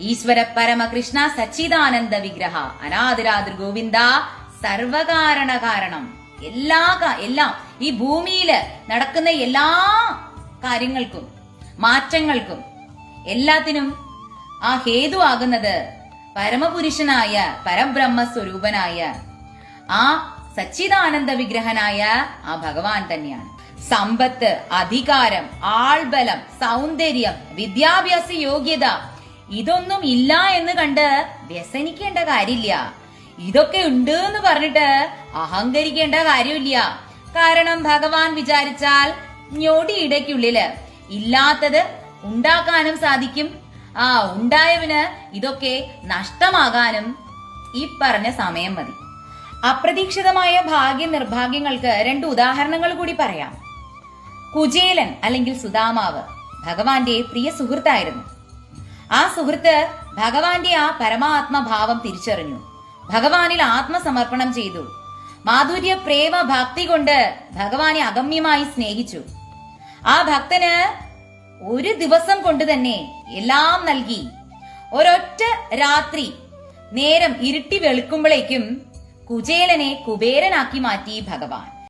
ഈശ്വര പരമകൃഷ്ണ സച്ചിദാനന്ദ വിഗ്രഹ അനാദിരാതിർ ഗോവിന്ദ സർവകാരണ കാരണം. എല്ലാം ഈ ഭൂമിയില് നടക്കുന്ന എല്ലാ കാര്യങ്ങൾക്കും മാറ്റങ്ങൾക്കും എല്ലാത്തിനും ആ ഹേതുവാകുന്നത് പരമപുരുഷനായ പരബ്രഹ്മ സ്വരൂപനായ ആ സച്ചിദാനന്ദ വിഗ്രഹനായ ആ ഭഗവാൻ തന്നെയാണ്. സമ്പത്ത്, അധികാരം, ആൾബലം, സൗന്ദര്യം, വിദ്യാഭ്യാസ യോഗ്യത ഇതൊന്നും ഇല്ല എന്ന് കണ്ട് വ്യസനിക്കേണ്ട കാര്യമില്ല. ഇതൊക്കെ ഉണ്ട് എന്ന് പറഞ്ഞിട്ട് അഹങ്കരിക്കേണ്ട കാര്യമില്ല. കാരണം ഭഗവാൻ വിചാരിച്ചാൽ ഞൊടിയിടയ്ക്കുള്ളില് ഇല്ലാത്തത് ഉണ്ടാക്കാനും സാധിക്കും. ഉണ്ടായവന് ഇതൊക്കെ നഷ്ടമാകാനും ഈ പറഞ്ഞ സമയം മതി. അപ്രതീക്ഷിതമായ ഭാഗ്യ നിർഭാഗ്യങ്ങൾക്ക് 2 ഉദാഹരണങ്ങൾ കൂടി പറയാം. കുചേലൻ അല്ലെങ്കിൽ സുദാമാവ് ഭഗവാന്റെ പ്രിയ സുഹൃത്തായിരുന്നു. ആ സുഹൃത്ത് ഭഗവാന്റെ ആ പരമാത്മഭാവം തിരിച്ചറിഞ്ഞു. ഭഗവാനിൽ ആത്മസമർപ്പണം ചെയ്തു. മാധുര്യ പ്രേമ ഭക്തി കൊണ്ട് ഭഗവാനെ അഗമ്യമായി സ്നേഹിച്ചു. ആ ഭക്തന് ഒരു ദിവസം കൊണ്ട് തന്നെ എല്ലാം നൽകി. ഒരൊറ്റ രാത്രി നേരം ഇരുട്ടി വെളുക്കുമ്പോഴേക്കും കുചേലനെ കുബേരനാക്കി മാറ്റി ഭഗവാൻ.